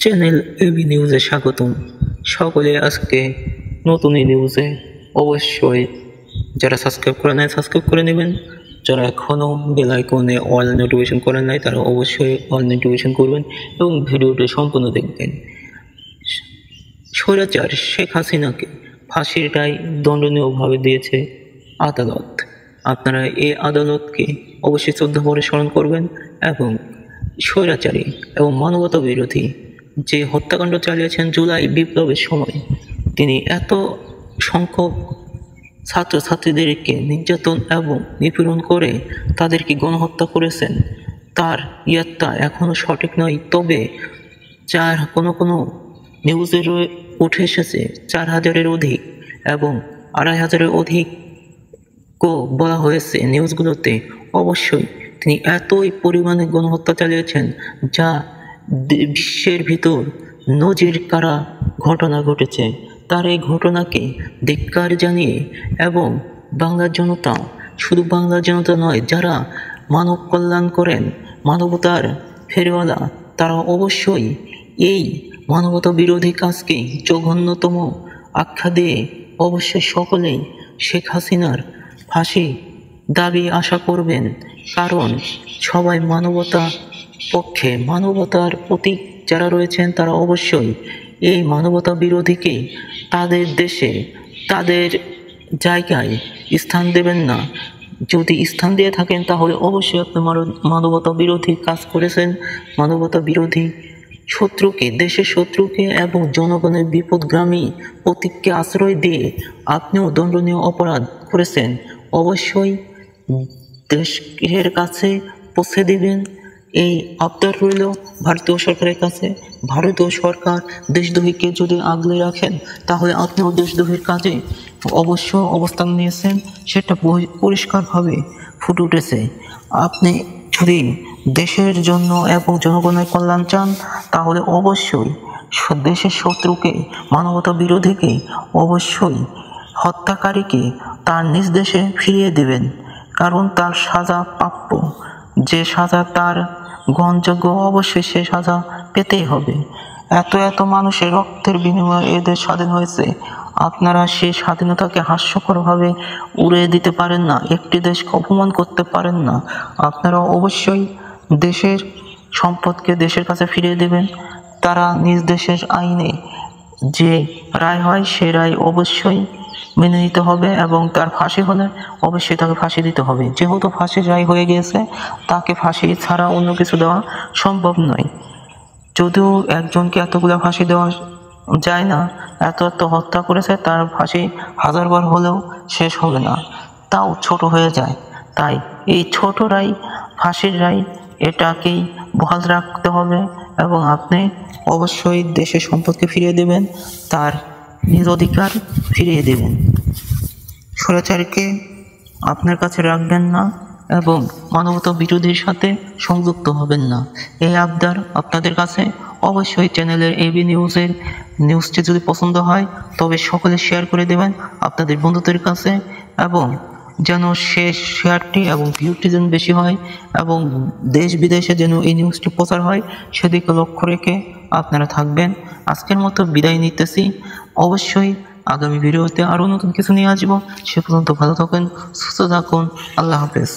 Channel AB নিউজে স্বাগতম। সকলে আজকে নতুন এই নিউজে অবশ্যই যারা সাবস্ক্রাইব করে নাই সাবস্ক্রাইব করে নেবেন। যারা এখনও বেল আইকনে অল নোটিফিকেশন করেন নাই তারা অবশ্যই অল নোটিফিকেশন করবেন এবং ভিডিওটি সম্পূর্ণ দেখবেন। স্বৈরাচার শেখ হাসিনাকে ফাঁসির রায় দণ্ডনীয়ভাবে দিয়েছে আদালত। আপনারা এই আদালতকে অবশ্যই শ্রদ্ধা করে স্মরণ করবেন এবং স্বৈরাচারী এবং মানবতা বিরোধী যে হত্যাকাণ্ড চালিয়েছেন জুলাই বিপ্লবের সময়, তিনি এত সংখ্যক ছাত্রছাত্রীদেরকে নির্যাতন এবং নিপীড়ন করে তাদেরকে গণহত্যা করেছেন, তার ইয়াত্তা এখনও সঠিক নয়। তবে কোনো নিউজে উঠে এসেছে 4000-এর অধিক এবং 2500-এর অধিক বলা হয়েছে নিউজগুলোতে। অবশ্যই তিনি এতই পরিমাণে গণহত্যা চালিয়েছেন যা বিশ্বের ভিতর নজির কারা ঘটনা ঘটেছে। তার এই ঘটনাকে ধিক্কার জানিয়ে এবং বাংলার জনতা, শুধু বাংলার জনতা নয়, যারা মানব কল্যাণ করেন, মানবতার ফেরিওয়ালা, তারা অবশ্যই এই মানবতা বিরোধী কাজকে জঘন্যতম আখ্যা দিয়ে অবশ্যই সকলেই শেখ হাসিনার ফাঁসি দাবি আশা করবেন। কারণ সবাই মানবতা পক্ষে, মানবতার প্রতীক যারা রয়েছেন তারা অবশ্যই এই মানবতা বিরোধীকে তাদের দেশে, তাদের জায়গায় স্থান দেবেন না। যদি স্থান দিয়ে থাকেন তাহলে অবশ্যই আপনি মানবতা বিরোধী কাজ করেছেন। মানবতা বিরোধী শত্রুকে, দেশের শত্রুকে এবং জনগণের বিপদগ্রামী প্রতীককে আশ্রয় দিয়ে আপনিও দণ্ডনীয় অপরাধ করেছেন। অবশ্যই দেশের কাছে পৌঁছে দিবেন এই আবদার রইল ভারতীয় সরকারের কাছে। ভারতীয় সরকার দেশদ্রোহীকে যদি আগলে রাখেন তাহলে আপনিও দেশদ্রোহীর কাজে অবশ্য অবস্থান নিয়েছেন, সেটা পরিষ্কারভাবে ফুটে উঠেছে। আপনি যদি দেশের জন্য এবং জনগণের কল্যাণ চান তাহলে অবশ্যই দেশের শত্রুকে, মানবতা বিরোধীকে, অবশ্যই হত্যাকারীকে তার নিজ দেশে ফিরিয়ে দেবেন। কারণ তার সাজা প্রাপ্য, যে সাজা তার গ্রহণযোগ্য, অবশ্যই সে সাজা পেতেই হবে। এত মানুষের রক্তের বিনিময়ে এদের স্বাধীন হয়েছে। আপনারা সেই স্বাধীনতাকে হাস্যকরভাবে উড়িয়ে দিতে পারেন না, একটি দেশকে অপমান করতে পারেন না। আপনারা অবশ্যই দেশের সম্পদকে দেশের কাছে ফিরিয়ে দেবেন। তারা নিজ দেশের আইনে যে রায় হয় সে রায় অবশ্যই মেনে নিতে হবে এবং তার ফাঁসি হলে অবশ্যই তাকে ফাঁসি দিতে হবে। যেহেতু ফাঁসির রায় হয়ে গিয়েছে, তাকে ফাঁসি ছাড়া অন্য কিছু দেওয়া সম্ভব নয়। যদিও একজনকে এতগুলো ফাঁসি দেওয়া যায় না, এত হত্যা করেছে, তার ফাঁসি 1000 বার হলেও শেষ হবে না, তাও ছোট হয়ে যায়। তাই এই ছোট রায়, ফাঁসির রায়, এটাকেই বহাল রাখতে হবে এবং আপনি অবশ্যই দেশের সম্পদকে ফিরিয়ে দেবেন, তার নিজ অধিকার ফিরিয়ে দেবেন। স্বৈরাচারকে আপনার কাছে রাখবেন না এবং মানবতা বিরোধীর সাথে সংযুক্ত হবেন না। এই আবদার আপনাদের কাছে। অবশ্যই চ্যানেলের এবি নিউজের নিউজটি যদি পছন্দ হয় তবে সকলে শেয়ার করে দেবেন আপনাদের বন্ধুদের কাছে, এবং যেন শেয়ারটি এবং ভিউটি যেন বেশি হয় এবং দেশ বিদেশে যেন এই নিউজটি প্রচার হয় সেদিকে লক্ষ্য রেখে আপনারা থাকবেন। আজকের মতো বিদায় নিতেছি। অবশ্যই আগামী ভিডিওতে আরও নতুন কিছু নিয়ে আসবো। সে পর্যন্ত ভালো থাকুন, সুস্থ থাকুন। আল্লাহ হাফেজ।